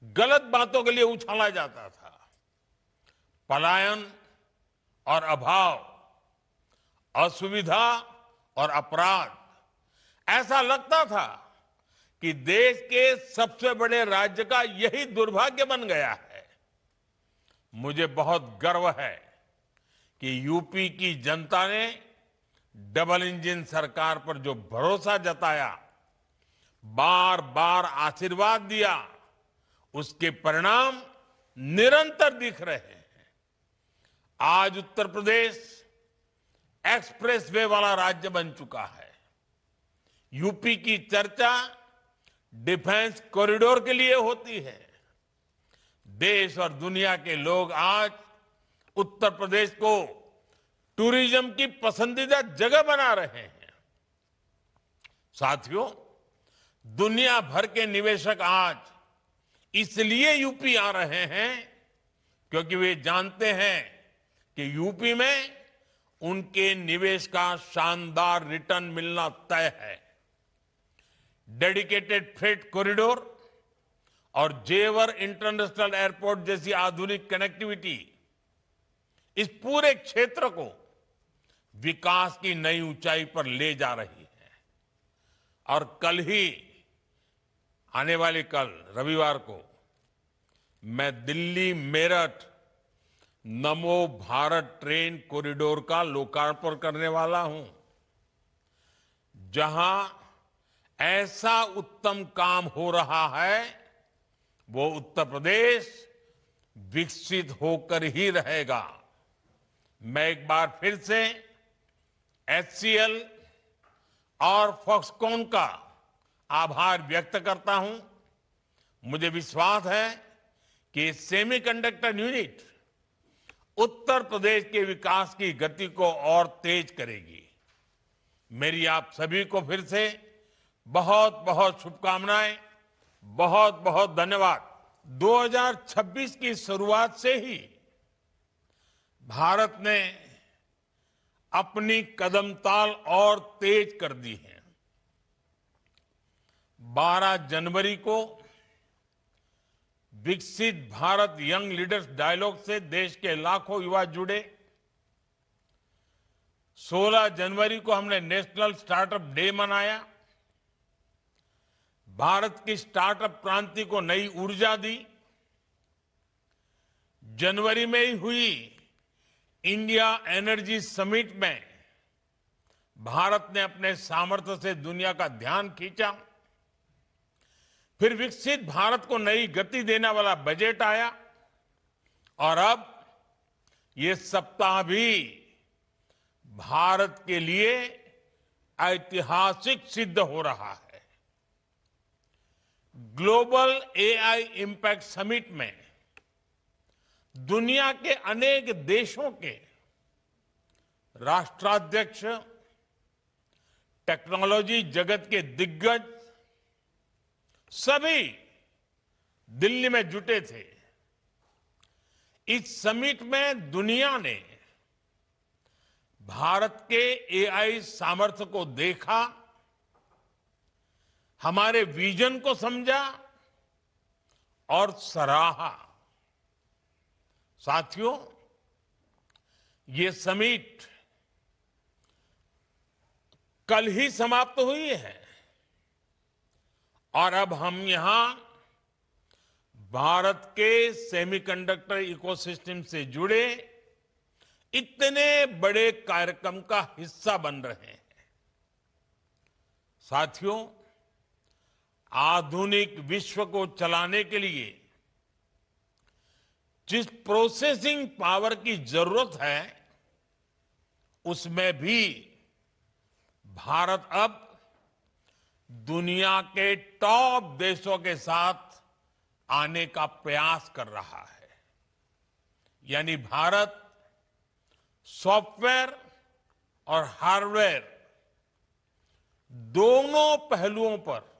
गलत बातों के लिए उछाला जाता था। पलायन और अभाव, असुविधा और अपराध, ऐसा लगता था कि देश के सबसे बड़े राज्य का यही दुर्भाग्य बन गया है। मुझे बहुत गर्व है कि यूपी की जनता ने डबल इंजन सरकार पर जो भरोसा जताया, बार बार आशीर्वाद दिया, उसके परिणाम निरंतर दिख रहे हैं। आज उत्तर प्रदेश एक्सप्रेसवे वाला राज्य बन चुका है। यूपी की चर्चा डिफेंस कॉरिडोर के लिए होती है। देश और दुनिया के लोग आज उत्तर प्रदेश को टूरिज्म की पसंदीदा जगह बना रहे हैं। साथियों, दुनिया भर के निवेशक आज इसलिए यूपी आ रहे हैं क्योंकि वे जानते हैं कि यूपी में उनके निवेश का शानदार रिटर्न मिलना तय है। डेडिकेटेड फ्रेट कॉरिडोर और जेवर इंटरनेशनल एयरपोर्ट जैसी आधुनिक कनेक्टिविटी इस पूरे क्षेत्र को विकास की नई ऊंचाई पर ले जा रही है। और कल ही, आने वाले कल रविवार को, मैं दिल्ली मेरठ नमो भारत ट्रेन कॉरिडोर का लोकार्पण करने वाला हूं, जहां ऐसा उत्तम काम हो रहा है वो उत्तर प्रदेश विकसित होकर ही रहेगा। मैं एक बार फिर से एचसीएल और फॉक्सकॉन का आभार व्यक्त करता हूं। मुझे विश्वास है कि सेमीकंडक्टर यूनिट उत्तर प्रदेश के विकास की गति को और तेज करेगी। मेरी आप सभी को फिर से बहुत बहुत शुभकामनाएं, बहुत बहुत धन्यवाद। 2026 की शुरुआत से ही भारत ने अपनी कदमताल और तेज कर दी है। 12 जनवरी को विकसित भारत यंग लीडर्स डायलॉग से देश के लाखों युवा जुड़े। 16 जनवरी को हमने नेशनल स्टार्टअप डे मनाया, भारत की स्टार्टअप क्रांति को नई ऊर्जा दी। जनवरी में ही हुई इंडिया एनर्जी समिट में भारत ने अपने सामर्थ्य से दुनिया का ध्यान खींचा। फिर विकसित भारत को नई गति देने वाला बजट आया और अब ये सप्ताह भी भारत के लिए ऐतिहासिक सिद्ध हो रहा है। ग्लोबल एआई इंपैक्ट समिट में दुनिया के अनेक देशों के राष्ट्राध्यक्ष, टेक्नोलॉजी जगत के दिग्गज सभी दिल्ली में जुटे थे। इस समिट में दुनिया ने भारत के एआई सामर्थ्य को देखा, हमारे विजन को समझा और सराहा। साथियों, ये समिट कल ही समाप्त हुई है और अब हम यहां भारत के सेमीकंडक्टर इकोसिस्टम से जुड़े इतने बड़े कार्यक्रम का हिस्सा बन रहे हैं। साथियों, आधुनिक विश्व को चलाने के लिए जिस प्रोसेसिंग पावर की जरूरत है, उसमें भी भारत अब दुनिया के टॉप देशों के साथ आने का प्रयास कर रहा है। यानी भारत सॉफ्टवेयर और हार्डवेयर दोनों पहलुओं पर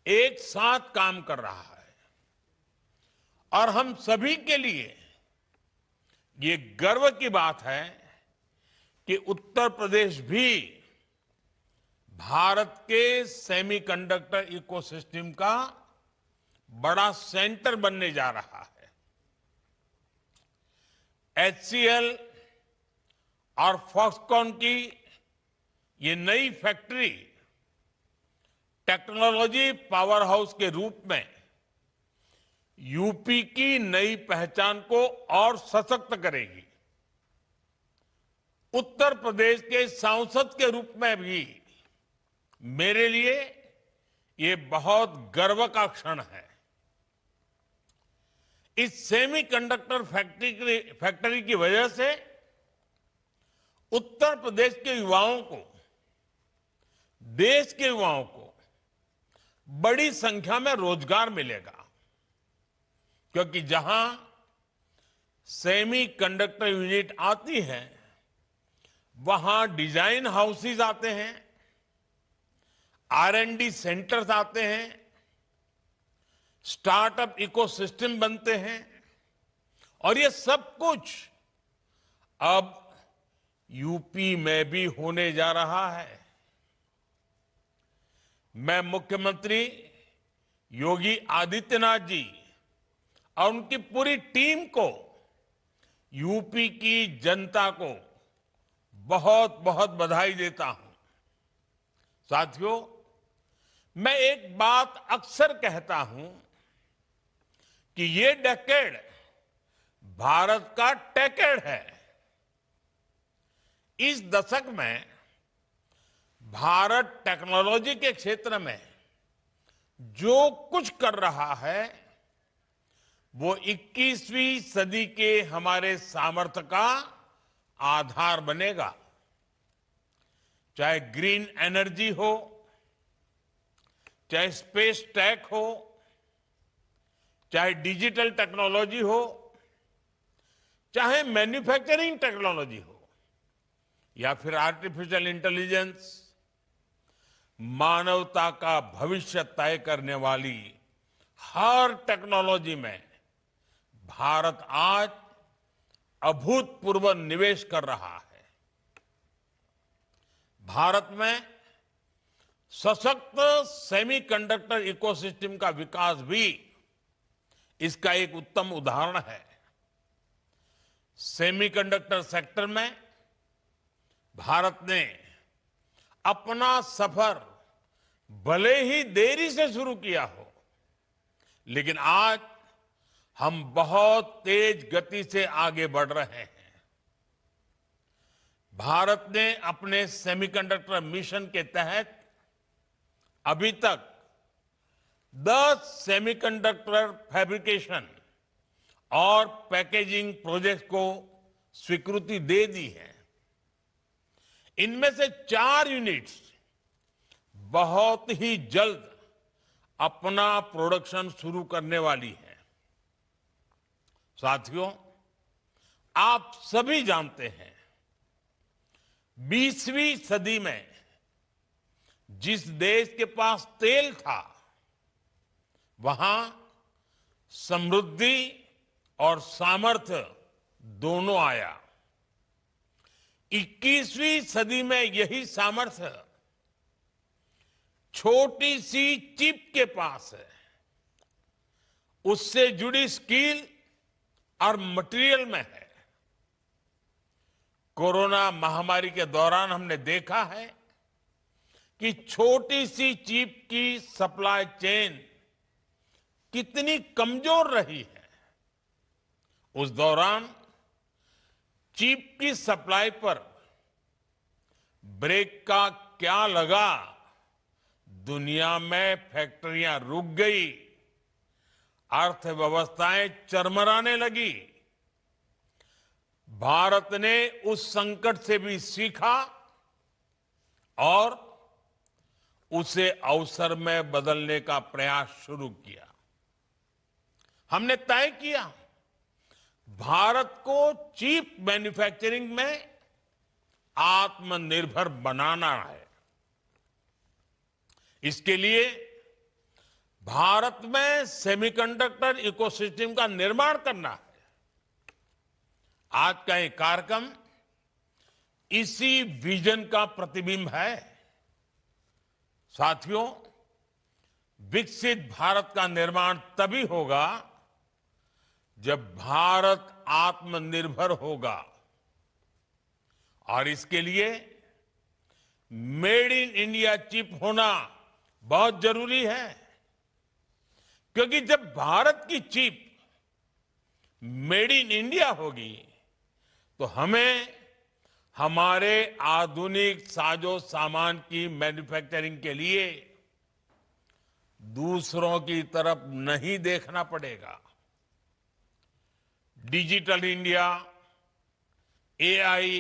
एक साथ काम कर रहा है और हम सभी के लिए ये गर्व की बात है कि उत्तर प्रदेश भी भारत के सेमीकंडक्टर इकोसिस्टम का बड़ा सेंटर बनने जा रहा है। HCL और फॉक्सकॉन की ये नई फैक्ट्री टेक्नोलॉजी पावर हाउस के रूप में यूपी की नई पहचान को और सशक्त करेगी। उत्तर प्रदेश के सांसद के रूप में भी मेरे लिए ये बहुत गर्व का क्षण है। इस सेमीकंडक्टर फैक्ट्री की वजह से उत्तर प्रदेश के युवाओं को, देश के युवाओं को बड़ी संख्या में रोजगार मिलेगा, क्योंकि जहां सेमीकंडक्टर यूनिट आती है वहां डिजाइन हाउसेज आते हैं, R&D सेंटर्स आते हैं, स्टार्टअप इकोसिस्टम बनते हैं और ये सब कुछ अब यूपी में भी होने जा रहा है। मैं मुख्यमंत्री योगी आदित्यनाथ जी और उनकी पूरी टीम को, यूपी की जनता को बहुत बहुत बधाई देता हूं। साथियों, मैं एक बात अक्सर कहता हूं कि ये डेकेड भारत का टेकेड है। इस दशक में भारत टेक्नोलॉजी के क्षेत्र में जो कुछ कर रहा है वो 21वीं सदी के हमारे सामर्थ्य का आधार बनेगा। चाहे ग्रीन एनर्जी हो, चाहे स्पेस टेक हो, चाहे डिजिटल टेक्नोलॉजी हो, चाहे मैन्युफैक्चरिंग टेक्नोलॉजी हो या फिर आर्टिफिशियल इंटेलिजेंस, मानवता का भविष्य तय करने वाली हर टेक्नोलॉजी में भारत आज अभूतपूर्व निवेश कर रहा है। भारत में सशक्त सेमीकंडक्टर इकोसिस्टम का विकास भी इसका एक उत्तम उदाहरण है। सेमीकंडक्टर सेक्टर में भारत ने अपना सफर भले ही देरी से शुरू किया हो, लेकिन आज हम बहुत तेज गति से आगे बढ़ रहे हैं। भारत ने अपने सेमीकंडक्टर मिशन के तहत अभी तक 10 सेमीकंडक्टर फैब्रिकेशन और पैकेजिंग प्रोजेक्ट को स्वीकृति दे दी है। इनमें से 4 यूनिट्स बहुत ही जल्द अपना प्रोडक्शन शुरू करने वाली है। साथियों, आप सभी जानते हैं 20वीं सदी में जिस देश के पास तेल था वहां समृद्धि और सामर्थ्य दोनों आया। 21वीं सदी में यही सामर्थ्य छोटी सी चिप के पास है। उससे जुड़ी स्किल और मटेरियल में है। कोरोना महामारी के दौरान हमने देखा है कि छोटी सी चिप की सप्लाई चेन कितनी कमजोर रही है। उस दौरान चिप की सप्लाई पर ब्रेक का क्या लगा, दुनिया में फैक्ट्रियां रुक गई, अर्थव्यवस्थाएं चरमराने लगी। भारत ने उस संकट से भी सीखा और उसे अवसर में बदलने का प्रयास शुरू किया। हमने तय किया भारत को चिप मैन्युफैक्चरिंग में आत्मनिर्भर बनाना है। इसके लिए भारत में सेमीकंडक्टर इकोसिस्टम का निर्माण करना है। आज का ये कार्यक्रम इसी विजन का प्रतिबिंब है। साथियों, विकसित भारत का निर्माण तभी होगा जब भारत आत्मनिर्भर होगा और इसके लिए मेड इन इंडिया चिप होना बहुत जरूरी है, क्योंकि जब भारत की चिप मेड इन इंडिया होगी तो हमें हमारे आधुनिक साजो सामान की मैन्युफैक्चरिंग के लिए दूसरों की तरफ नहीं देखना पड़ेगा। Digital India, AI,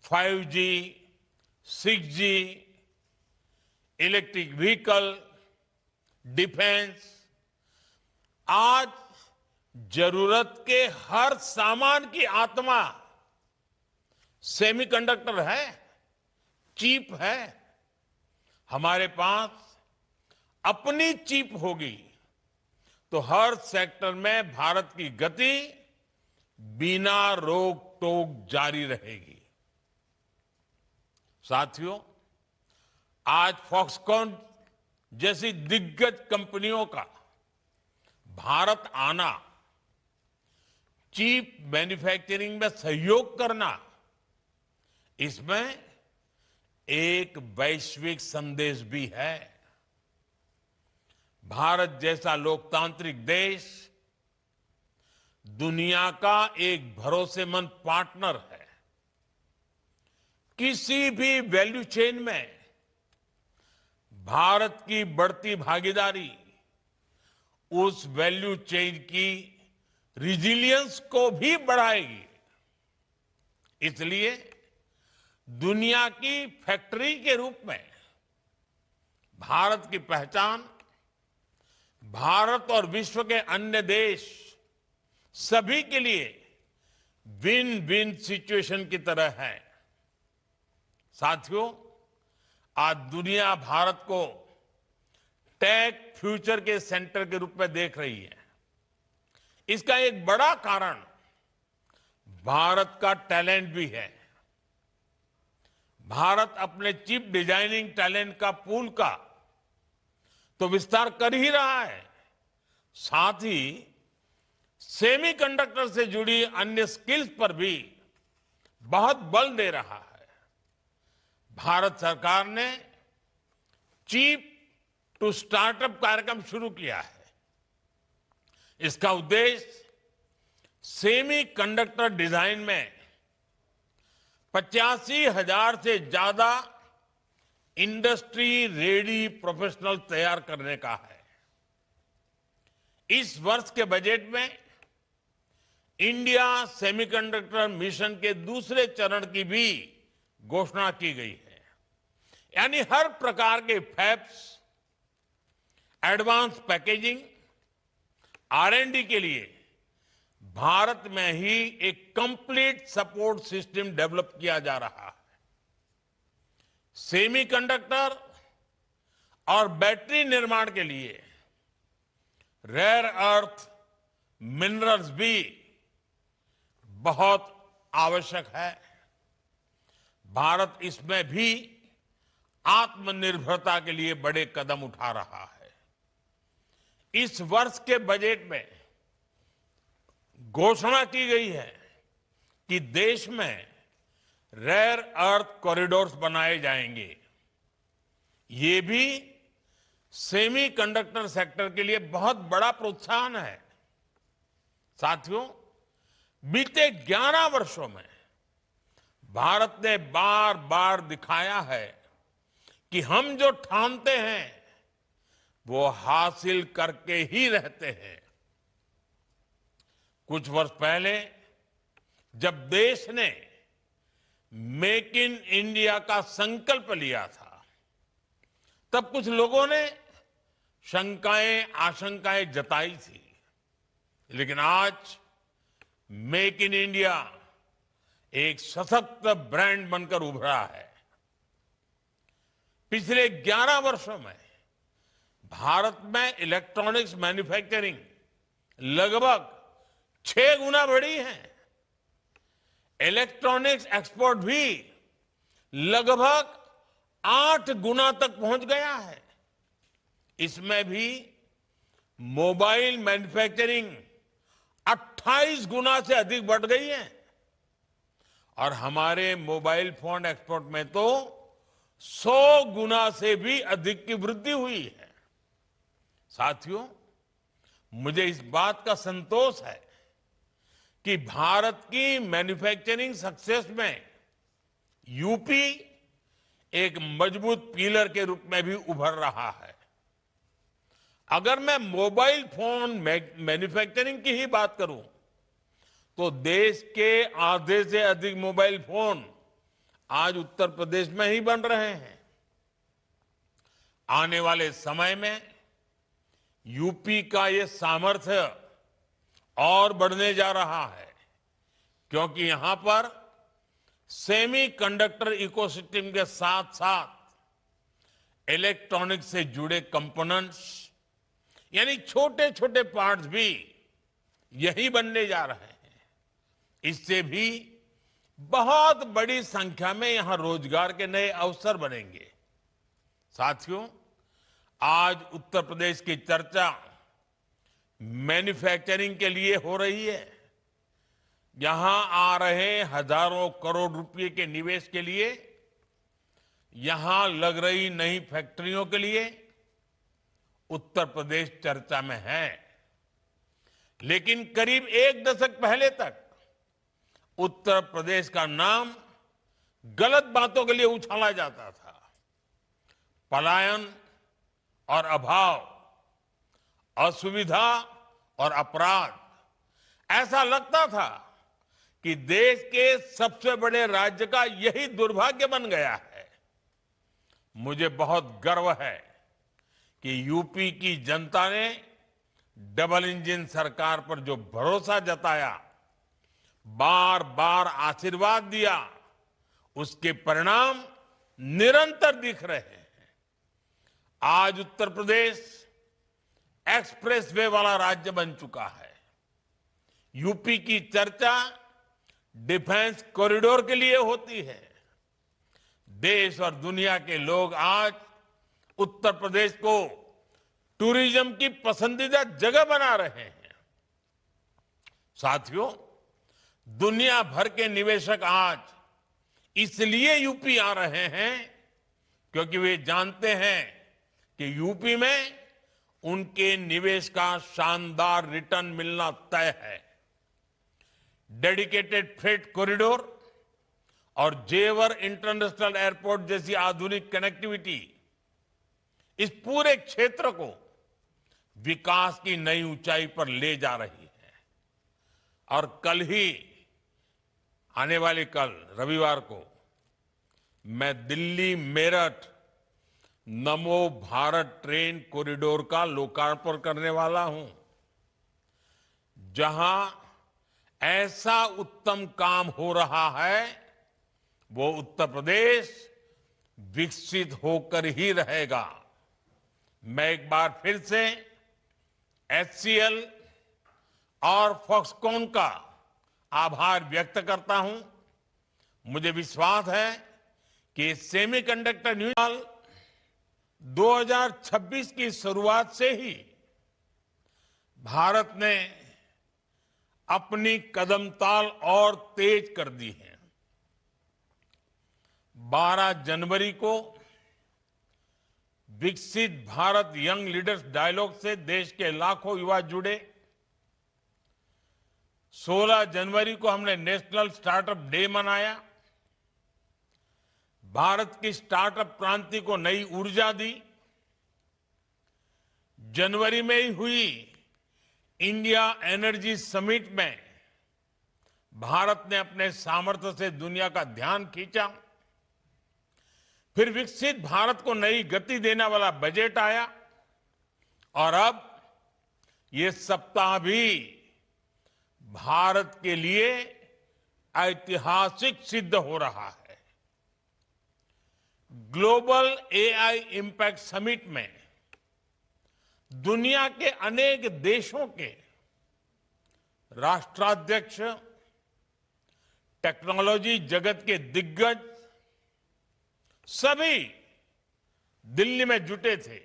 5G, 6G, electric vehicle, defence, आज जरूरत के हर सामान की आत्मा सेमीकंडक्टर है, चिप है। हमारे पास अपनी चिप होगी तो हर सेक्टर में भारत की गति बिना रोक टोक जारी रहेगी। साथियों, आज फॉक्सकॉन जैसी दिग्गज कंपनियों का भारत आना, चिप मैन्युफैक्चरिंग में सहयोग करना, इसमें एक वैश्विक संदेश भी है। भारत जैसा लोकतांत्रिक देश दुनिया का एक भरोसेमंद पार्टनर है। किसी भी वैल्यू चेन में भारत की बढ़ती भागीदारी उस वैल्यू चेन की रिजिलियंस को भी बढ़ाएगी। इसलिए दुनिया की फैक्ट्री के रूप में भारत की पहचान भारत और विश्व के अन्य देश सभी के लिए विन विन सिचुएशन की तरह है। साथियों, आज दुनिया भारत को टेक फ्यूचर के सेंटर के रूप में देख रही है। इसका एक बड़ा कारण भारत का टैलेंट भी है। भारत अपने चिप डिजाइनिंग टैलेंट का पूल का तो विस्तार कर ही रहा है, साथ ही सेमीकंडक्टर से जुड़ी अन्य स्किल्स पर भी बहुत बल दे रहा है। भारत सरकार ने चिप टू स्टार्टअप कार्यक्रम शुरू किया है। इसका उद्देश्य सेमीकंडक्टर डिजाइन में 85,000 से ज्यादा इंडस्ट्री रेडी प्रोफेशनल तैयार करने का है। इस वर्ष के बजट में इंडिया सेमीकंडक्टर मिशन के दूसरे चरण की भी घोषणा की गई है। यानी हर प्रकार के फैब्स, एडवांस पैकेजिंग, R&D के लिए भारत में ही एक कंप्लीट सपोर्ट सिस्टम डेवलप किया जा रहा है। सेमीकंडक्टर और बैटरी निर्माण के लिए रेयर अर्थ मिनरल्स भी बहुत आवश्यक है। भारत इसमें भी आत्मनिर्भरता के लिए बड़े कदम उठा रहा है। इस वर्ष के बजट में घोषणा की गई है कि देश में रेयर अर्थ कॉरिडोर्स बनाए जाएंगे। ये भी सेमीकंडक्टर सेक्टर के लिए बहुत बड़ा प्रोत्साहन है। साथियों, बीते 11 वर्षों में भारत ने बार बार दिखाया है कि हम जो ठानते हैं वो हासिल करके ही रहते हैं। कुछ वर्ष पहले जब देश ने मेक इन इंडिया का संकल्प लिया था, तब कुछ लोगों ने शंकाएं, आशंकाएं जताई थी। लेकिन आज मेक इन इंडिया एक सशक्त ब्रांड बनकर उभरा है। पिछले 11 वर्षों में भारत में इलेक्ट्रॉनिक्स मैन्युफैक्चरिंग लगभग 6 गुना बढ़ी है। इलेक्ट्रॉनिक्स एक्सपोर्ट भी लगभग 8 गुना तक पहुंच गया है। इसमें भी मोबाइल मैन्युफैक्चरिंग 28 गुना से अधिक बढ़ गई है और हमारे मोबाइल फोन एक्सपोर्ट में तो 100 गुना से भी अधिक की वृद्धि हुई है। साथियों, मुझे इस बात का संतोष है कि भारत की मैन्युफैक्चरिंग सक्सेस में यूपी एक मजबूत पिलर के रूप में भी उभर रहा है। अगर मैं मोबाइल फोन मैन्युफैक्चरिंग की ही बात करूं तो देश के आधे से अधिक मोबाइल फोन आज उत्तर प्रदेश में ही बन रहे हैं। आने वाले समय में यूपी का ये सामर्थ्य और बढ़ने जा रहा है क्योंकि यहां पर सेमीकंडक्टर इकोसिस्टम के साथ साथ इलेक्ट्रॉनिक से जुड़े कंपोनेंट्स यानी छोटे छोटे पार्ट्स भी यही बनने जा रहे हैं। इससे भी बहुत बड़ी संख्या में यहां रोजगार के नए अवसर बनेंगे। साथियों, आज उत्तर प्रदेश की चर्चा मैन्युफैक्चरिंग के लिए हो रही है। यहां आ रहे हजारों करोड़ रुपए के निवेश के लिए, यहां लग रही नई फैक्ट्रियों के लिए उत्तर प्रदेश चर्चा में है। लेकिन करीब एक दशक पहले तक उत्तर प्रदेश का नाम गलत बातों के लिए उछाला जाता था। पलायन और अभाव, असुविधा और अपराध, ऐसा लगता था कि देश के सबसे बड़े राज्य का यही दुर्भाग्य बन गया है। मुझे बहुत गर्व है कि यूपी की जनता ने डबल इंजन सरकार पर जो भरोसा जताया, बार बार आशीर्वाद दिया, उसके परिणाम निरंतर दिख रहे हैं। आज उत्तर प्रदेश एक्सप्रेसवे वाला राज्य बन चुका है। यूपी की चर्चा डिफेंस कॉरिडोर के लिए होती है। देश और दुनिया के लोग आज उत्तर प्रदेश को टूरिज्म की पसंदीदा जगह बना रहे हैं। साथियों, दुनिया भर के निवेशक आज इसलिए यूपी आ रहे हैं क्योंकि वे जानते हैं कि यूपी में उनके निवेश का शानदार रिटर्न मिलना तय है। डेडिकेटेड फ्रेट कॉरिडोर और जेवर इंटरनेशनल एयरपोर्ट जैसी आधुनिक कनेक्टिविटी इस पूरे क्षेत्र को विकास की नई ऊंचाई पर ले जा रही है। और कल ही, आने वाले कल रविवार को, मैं दिल्ली मेरठ नमो भारत ट्रेन कॉरिडोर का लोकार्पण करने वाला हूं, जहां ऐसा उत्तम काम हो रहा है वो उत्तर प्रदेश विकसित होकर ही रहेगा। मैं एक बार फिर से HCL और फॉक्सकॉन का आभार व्यक्त करता हूं। मुझे विश्वास है कि सेमीकंडक्टर न्यूज 2026 की शुरुआत से ही भारत ने अपनी कदमताल और तेज कर दी है। 12 जनवरी को विकसित भारत यंग लीडर्स डायलॉग से देश के लाखों युवा जुड़े। 16 जनवरी को हमने नेशनल स्टार्टअप डे मनाया, भारत की स्टार्टअप क्रांति को नई ऊर्जा दी। जनवरी में ही हुई इंडिया एनर्जी समिट में भारत ने अपने सामर्थ्य से दुनिया का ध्यान खींचा। फिर विकसित भारत को नई गति देने वाला बजट आया और अब ये सप्ताह भी भारत के लिए ऐतिहासिक सिद्ध हो रहा है। ग्लोबल एआई इंपैक्ट समिट में दुनिया के अनेक देशों के राष्ट्राध्यक्ष, टेक्नोलॉजी जगत के दिग्गज सभी दिल्ली में जुटे थे।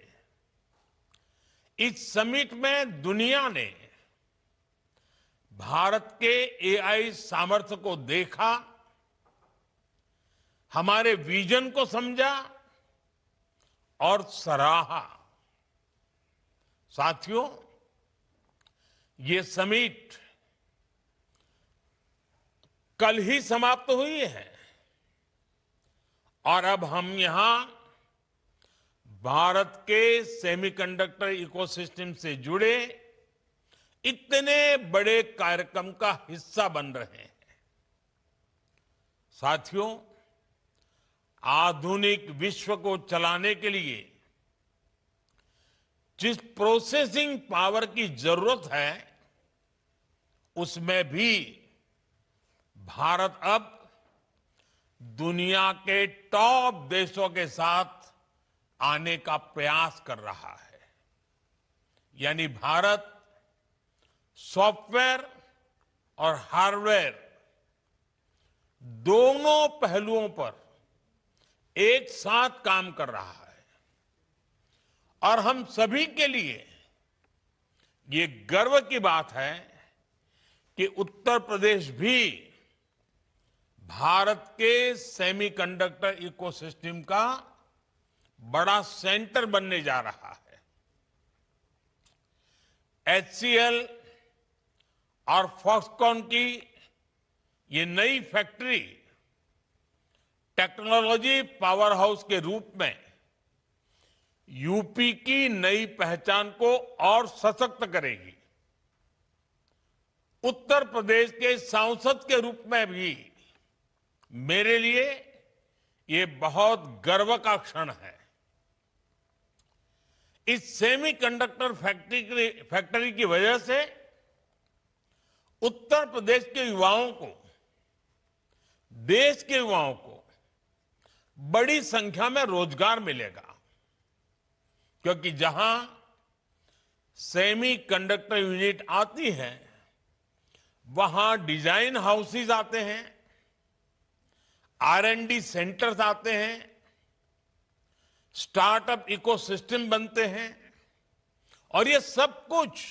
इस समिट में दुनिया ने भारत के एआई सामर्थ्य को देखा, हमारे विजन को समझा और सराहा। साथियों, ये समिट कल ही समाप्त हुई है और अब हम यहां भारत के सेमीकंडक्टर इकोसिस्टम से जुड़े इतने बड़े कार्यक्रम का हिस्सा बन रहे हैं। साथियों, आधुनिक विश्व को चलाने के लिए जिस प्रोसेसिंग पावर की जरूरत है, उसमें भी भारत अब दुनिया के टॉप देशों के साथ आने का प्रयास कर रहा है। यानी भारत सॉफ्टवेयर और हार्डवेयर दोनों पहलुओं पर एक साथ काम कर रहा है और हम सभी के लिए ये गर्व की बात है कि उत्तर प्रदेश भी भारत के सेमीकंडक्टर इकोसिस्टम का बड़ा सेंटर बनने जा रहा है। एचसीएल और फॉक्सकॉन की ये नई फैक्ट्री टेक्नोलॉजी पावर हाउस के रूप में यूपी की नई पहचान को और सशक्त करेगी। उत्तर प्रदेश के सांसद के रूप में भी मेरे लिए ये बहुत गर्व का क्षण है। इस सेमीकंडक्टर फैक्ट्री की वजह से उत्तर प्रदेश के युवाओं को, देश के युवाओं को बड़ी संख्या में रोजगार मिलेगा, क्योंकि जहां सेमीकंडक्टर यूनिट आती है वहां डिजाइन हाउसेज आते हैं, R&D सेंटर्स आते हैं, स्टार्टअप इकोसिस्टम बनते हैं और ये सब कुछ